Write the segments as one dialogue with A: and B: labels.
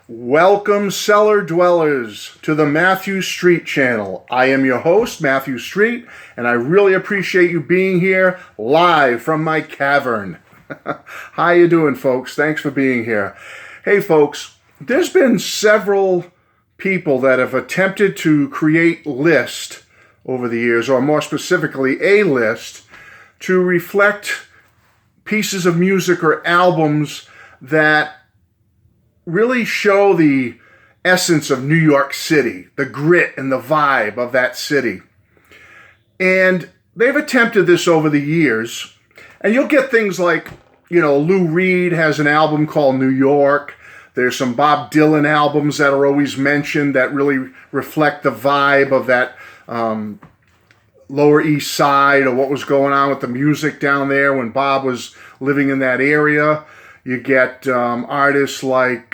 A: Welcome, cellar dwellers, to the Matthew Street channel. I am your host, Matthew Street, and I really appreciate you being here live from my cavern. How you doing, folks? Thanks for being here. Hey, folks, there's been several people that have attempted to create lists over the years, or more specifically, a list to reflect pieces of music or albums that really show the essence of New York City, the grit and the vibe of that city. And they've attempted this over the years. And you'll get things like, Lou Reed has an album called New York. There's some Bob Dylan albums that are always mentioned that really reflect the vibe of that Lower East Side, or what was going on with the music down there when Bob was living in that area. You get artists like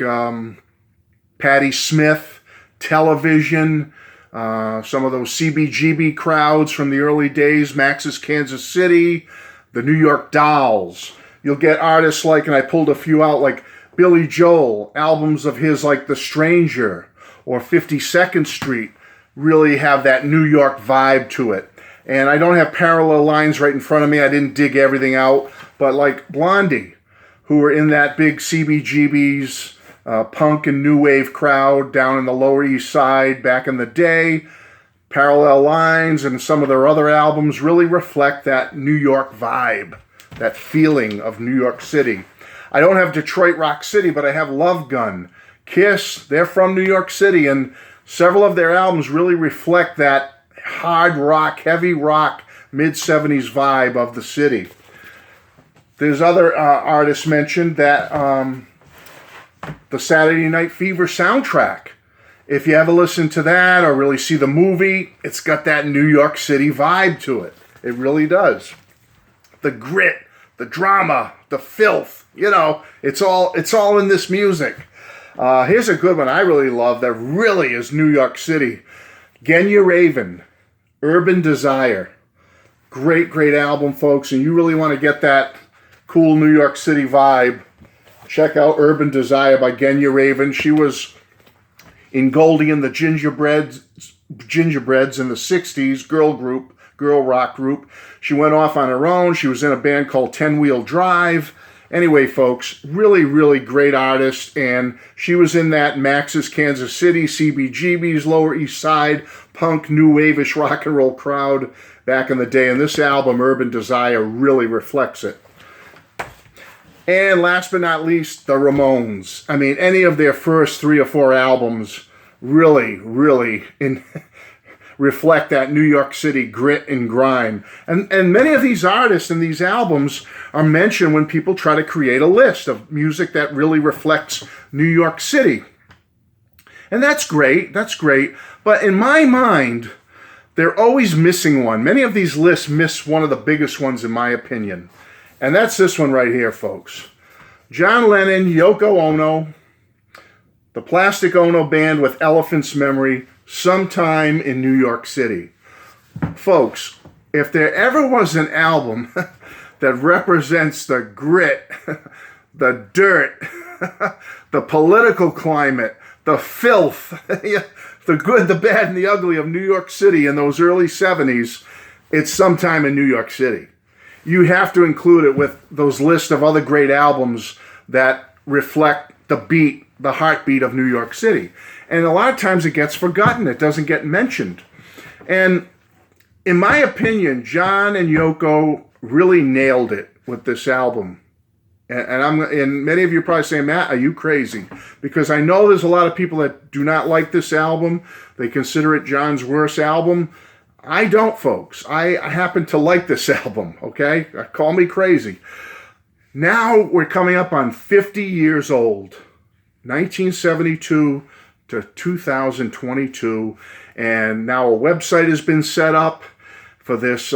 A: Patti Smith, Television, some of those CBGB crowds from the early days, Max's Kansas City, the New York Dolls. You'll get artists like, and I pulled a few out, like Billy Joel, albums of his like The Stranger or 52nd Street really have that New York vibe to it. And I don't have parallel lines right in front of me. I didn't dig everything out, but like Blondie, who were in that big CBGB's punk and new wave crowd down in the Lower East Side back in the day. Parallel Lines and some of their other albums really reflect that New York vibe, that feeling of New York City. I don't have Detroit Rock City, but I have Love Gun. Kiss, they're from New York City, and several of their albums really reflect that hard rock, heavy rock, mid-70s vibe of the city. There's other artists mentioned that the Saturday Night Fever soundtrack, if you ever listen to that or really see the movie, it's got that New York City vibe to it. It really does. The grit, the drama, the filth, it's all in this music. Here's a good one I really love that really is New York City. Genya Raven, Urban Desire. Great, great album, folks, and you really want to get that cool New York City vibe. Check out Urban Desire by Genya Raven. She was in Goldie and the Gingerbreads in the 60s, girl rock group. She went off on her own. She was in a band called 10 Wheel Drive. Anyway, folks, really, really great artist. And she was in that Max's Kansas City, CBGB's Lower East Side, punk, new wave-ish rock and roll crowd back in the day. And this album, Urban Desire, really reflects it. And last but not least, the Ramones. I mean, any of their first 3 or 4 albums really, really reflect that New York City grit and grime. And many of these artists and these albums are mentioned when people try to create a list of music that really reflects New York City. And that's great, But in my mind, they're always missing one. Many of these lists miss one of the biggest ones, in my opinion. And that's this one right here, folks. John Lennon, Yoko Ono, the Plastic Ono Band with Elephant's Memory, Sometime in New York City. Folks, if there ever was an album that represents the grit, the dirt, the political climate, the filth, the good, the bad, and the ugly of New York City in those early 70s, it's Sometime in New York City. You have to include it with those lists of other great albums that reflect the beat, the heartbeat of New York City. And a lot of times it gets forgotten. It doesn't get mentioned. And in my opinion, John and Yoko really nailed it with this album. And many of you are probably saying, Matt, are you crazy? Because I know there's a lot of people that do not like this album. They consider it John's worst album. I don't, folks. I happen to like this album, okay? Call me crazy. Now we're coming up on 50 years old, 1972 to 2022, and now a website has been set up for this.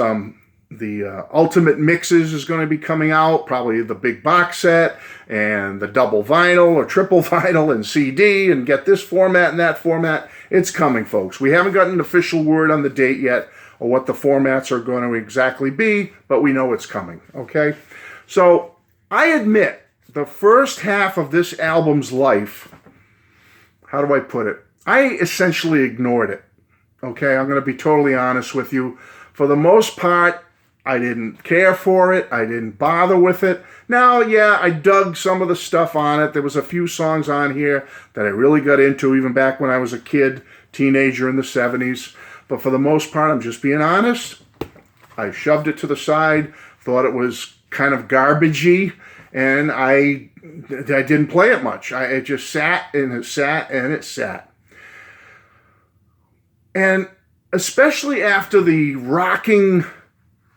A: The Ultimate Mixes is going to be coming out, probably the big box set, and the double vinyl or triple vinyl and CD, and get this format and that format. It's coming, folks. We haven't gotten an official word on the date yet or what the formats are going to exactly be, but we know it's coming, okay? So I admit the first half of this album's life how do I put it? I essentially ignored it. Okay, I'm going to be totally honest with you. For the most part, I didn't care for it. I didn't bother with it. Now, yeah, I dug some of the stuff on it. There was a few songs on here that I really got into, even back when I was a kid, teenager in the 70s. But for the most part, I'm just being honest. I shoved it to the side, thought it was kind of garbagey, and I didn't play it much. It just sat and it sat and it sat. And especially after the rocking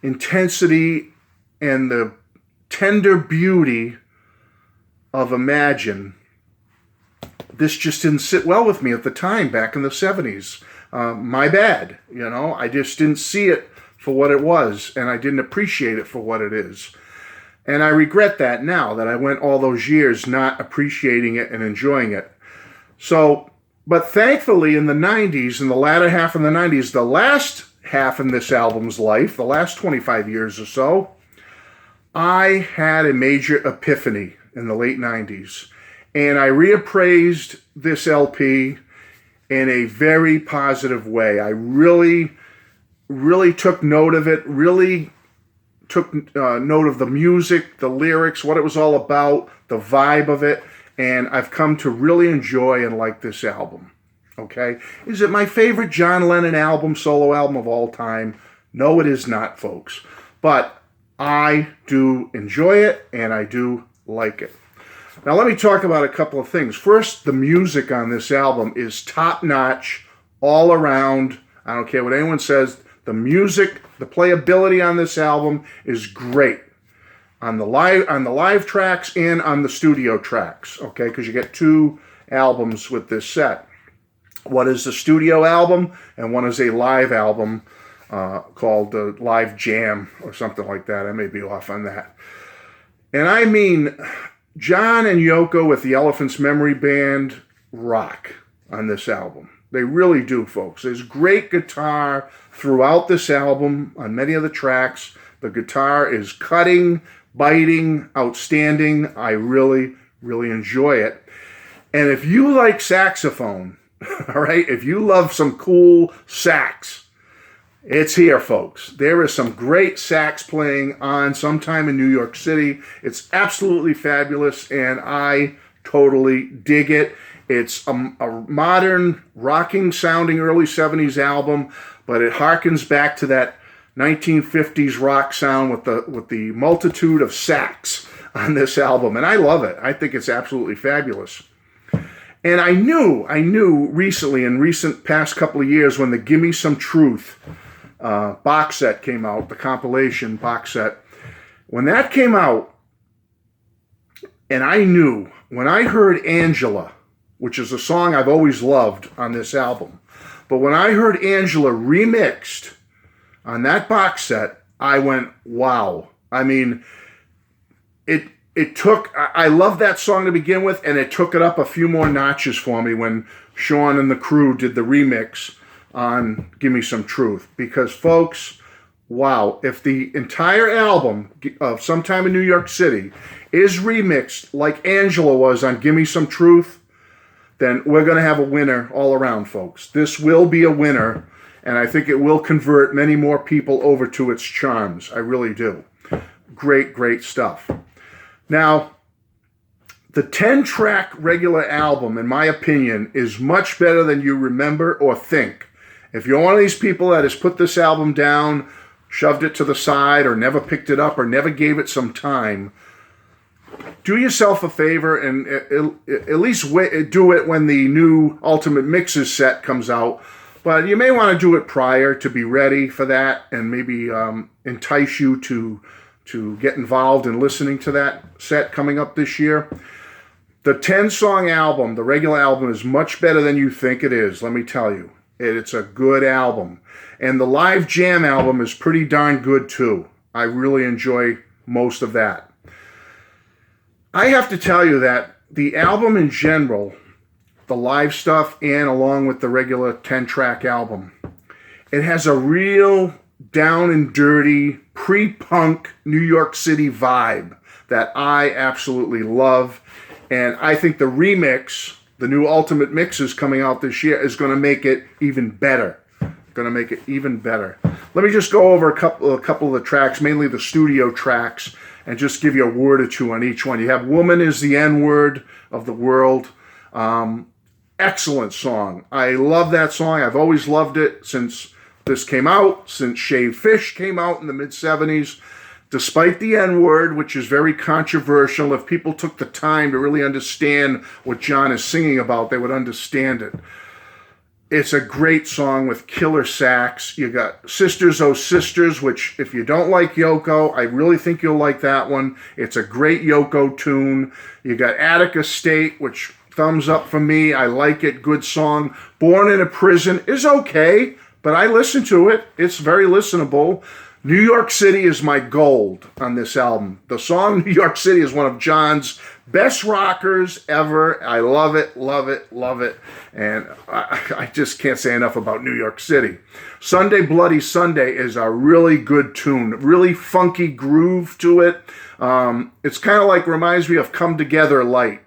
A: intensity and the tender beauty of Imagine, this just didn't sit well with me at the time back in the 70s. My bad, I just didn't see it for what it was, and I didn't appreciate it for what it is. And I regret that now, that I went all those years not appreciating it and enjoying it. But thankfully in the 90s, in the latter half of the 90s, the last half in this album's life, the last 25 years or so, I had a major epiphany in the late 90s. And I reappraised this LP in a very positive way. I really took note of it, really took note of the music, the lyrics, what it was all about, the vibe of it, and I've come to really enjoy and like this album. Okay? Is it my favorite John Lennon album, solo album of all time? No, it is not, folks. But I do enjoy it, and I do like it. Now, let me talk about a couple of things. First, the music on this album is top-notch, all around. I don't care what anyone says. The music, the playability on this album is great. On the live tracks and on the studio tracks, okay? Because you get two albums with this set. One is the studio album, and one is a live album called the Live Jam or something like that. I may be off on that. And I mean, John and Yoko with the Elephant's Memory Band rock on this album. They really do, folks. There's great guitar throughout this album on many of the tracks. The guitar is cutting, biting, outstanding. I really, really enjoy it. And if you like saxophone, all right, if you love some cool sax, it's here, folks. There is some great sax playing on Sometime in New York City. It's absolutely fabulous, and I totally dig it. It's a modern, rocking-sounding early 70s album, but it harkens back to that 1950s rock sound with the multitude of sax on this album, and I love it. I think it's absolutely fabulous. And I knew recently, in recent past couple of years, when the Gimme Some Truth box set came out, the compilation box set, when that came out, and I knew, when I heard Angela, which is a song I've always loved on this album, but when I heard Angela remixed on that box set, I went, wow. I mean, it took, I love that song to begin with, and it took it up a few more notches for me when Sean and the crew did the remix on Gimme Some Truth. Because, folks, wow, if the entire album of Sometime in New York City is remixed like Angela was on Gimme Some Truth, then we're going to have a winner all around, folks. This will be a winner, and I think it will convert many more people over to its charms. I really do. Great, great stuff. Now, the 10-track regular album, in my opinion, is much better than you remember or think. If you're one of these people that has put this album down, shoved it to the side, or never picked it up, or never gave it some time, do yourself a favor and at least do it when the new Ultimate Mixes set comes out. But you may want to do it prior to be ready for that, and maybe entice you to get involved in listening to that set coming up this year. The 10-song album, the regular album, is much better than you think it is, let me tell you. It's a good album. And the Live Jam album is pretty darn good, too. I really enjoy most of that. I have to tell you that the album in general, the live stuff, and along with the regular 10-track album, it has a real down and dirty, pre-punk New York City vibe that I absolutely love. And I think the remix the new Ultimate Mixes coming out this year is going to make it even better. Going to make it even better. Let me just go over a couple of the tracks, mainly the studio tracks, and just give you a word or two on each one. You have "Woman Is the N-Word of the World." Excellent song. I love that song. I've always loved it since this came out, since Shaved Fish came out in the mid-'70s. Despite the N-word, which is very controversial, if people took the time to really understand what John is singing about, they would understand it. It's a great song with killer sax. You got Sisters, Oh Sisters, which if you don't like Yoko, I really think you'll like that one. It's a great Yoko tune. You got Attica State, which thumbs up for me. I like it. Good song. Born in a Prison is okay, but I listen to it. It's very listenable. New York City is my gold on this album. The song New York City is one of John's best rockers ever. I love it, love it, love it. And I just can't say enough about New York City. Sunday Bloody Sunday is a really good tune. Really funky groove to it. It's kind of like, reminds me of Come Together Light,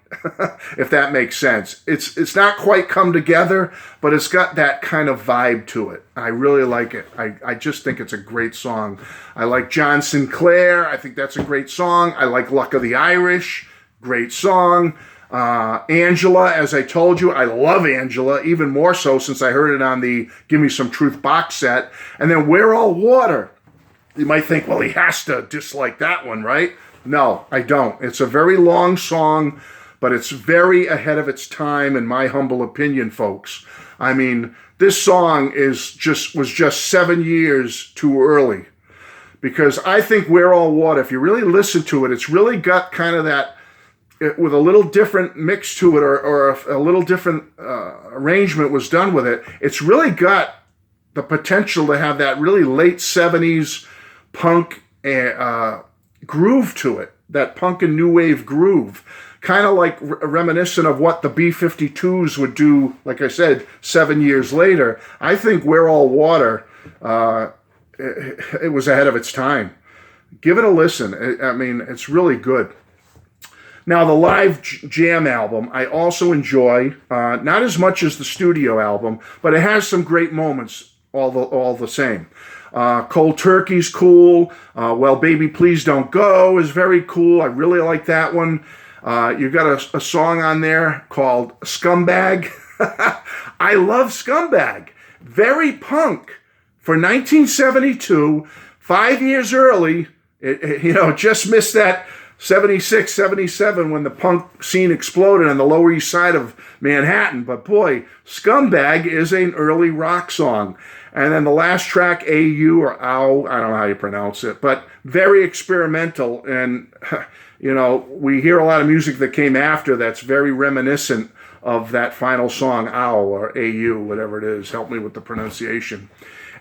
A: if that makes sense. It's not quite Come Together, but it's got that kind of vibe to it. I really like it. I just think it's a great song. I like John Sinclair. I think that's a great song. I like Luck of the Irish. Great song. Angela, as I told you, I love Angela, even more so since I heard it on the Give Me Some Truth box set. And then We're All Water. You might think, well, he has to dislike that one, right? No, I don't. It's a very long song, but it's very ahead of its time, in my humble opinion, folks. I mean, this song was just 7 years too early. Because I think We're All Water, if you really listen to it, it's really got kind of that, with a little different mix to it, or a little different arrangement was done with it, it's really got the potential to have that really late 70s punk groove to it, that punk and new wave groove, kind of like reminiscent of what the B-52s would do, like I said, 7 years later. I think We're All Water, it was ahead of its time. Give it a listen. I mean, it's really good. Now, the live jam album, I also enjoy, not as much as the studio album, but it has some great moments all the same. Cold Turkey's cool. Well, Baby Please Don't Go is very cool. I really like that one. You've got a song on there called Scumbag. I love Scumbag. Very punk. For 1972, 5 years early, it just missed that 76, 77 when the punk scene exploded on the Lower East Side of Manhattan. But boy, Scumbag is an early rock song. And then the last track, AU or Ow, I don't know how you pronounce it, but very experimental. And, we hear a lot of music that came after that's very reminiscent of that final song, Ow or AU, whatever it is. Help me with the pronunciation.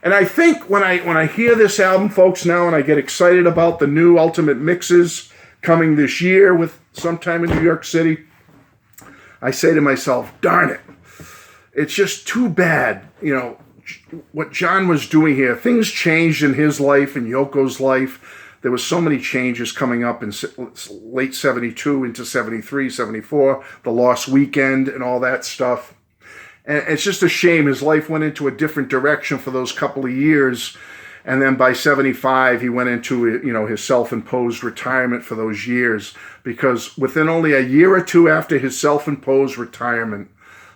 A: And I think when I hear this album, folks, now, and I get excited about the new Ultimate Mixes coming this year with Sometime in New York City, I say to myself, darn it, it's just too bad, what John was doing here. Things changed in his life and Yoko's life. There was so many changes coming up in late 72 into 73, 74, the Lost Weekend and all that stuff. And it's just a shame his life went into a different direction for those couple of years. And then by 75, he went into, his self-imposed retirement for those years. Because within only a year or two after his self-imposed retirement,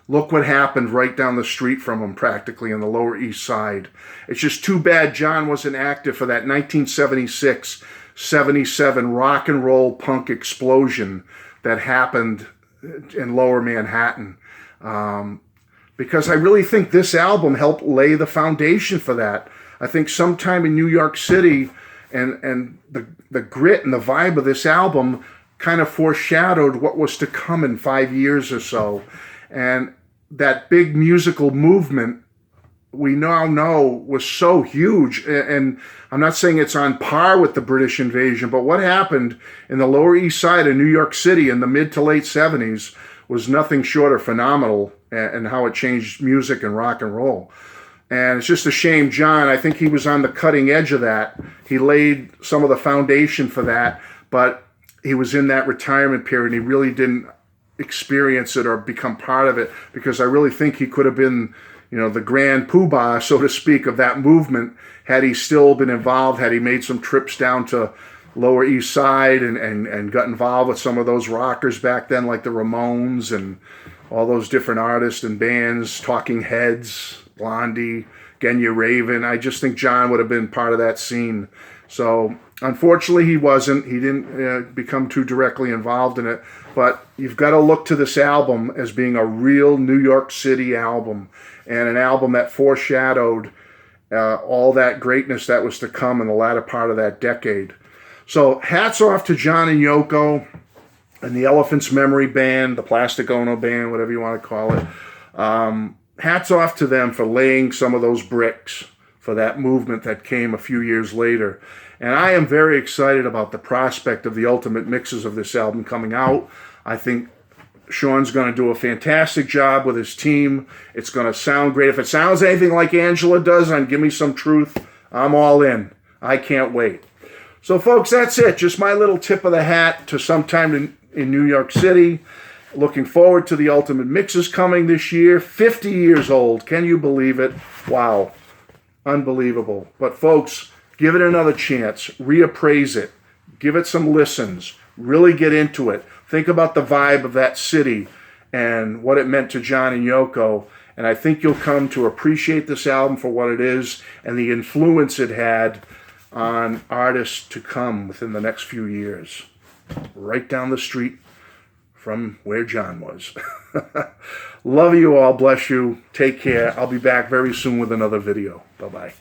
A: look what happened right down the street from him, practically, in the Lower East Side. It's just too bad John wasn't active for that 1976-77 rock and roll punk explosion that happened in Lower Manhattan. Because I really think this album helped lay the foundation for that. I think Sometime in New York City and the grit and the vibe of this album kind of foreshadowed what was to come in 5 years or so. And that big musical movement we now know was so huge. And I'm not saying it's on par with the British invasion, but what happened in the Lower East Side of New York City in the mid to late 70s was nothing short of phenomenal, and how it changed music and rock and roll. And it's just a shame, John, I think he was on the cutting edge of that. He laid some of the foundation for that, but he was in that retirement period. He really didn't experience it or become part of it, because I really think he could have been, the grand poobah, so to speak, of that movement had he still been involved, had he made some trips down to Lower East Side and got involved with some of those rockers back then, like the Ramones and all those different artists and bands, Talking Heads, Blondie, Genya Raven. I just think John would have been part of that scene. So unfortunately he wasn't. He didn't become too directly involved in it. But you've got to look to this album as being a real New York City album, and an album that foreshadowed all that greatness that was to come in the latter part of that decade. So hats off to John and Yoko and the Elephant's Memory Band, the Plastic Ono Band, whatever you want to call it. Hats off to them for laying some of those bricks for that movement that came a few years later. And I am very excited about the prospect of the ultimate mixes of this album coming out. I think Sean's going to do a fantastic job with his team. It's going to sound great. If it sounds anything like Angela does on Give Me Some Truth, I'm all in. I can't wait. So, folks, that's it. Just my little tip of the hat to sometime in New York City. Looking forward to the ultimate mixes coming this year. 50 years old. Can you believe it? Wow. Unbelievable. But, folks, give it another chance. Reappraise it. Give it some listens. Really get into it. Think about the vibe of that city and what it meant to John and Yoko. And I think you'll come to appreciate this album for what it is and the influence it had on artists to come within the next few years. Right down the street from where John was. Love you all. Bless you. Take care. I'll be back very soon with another video. Bye-bye.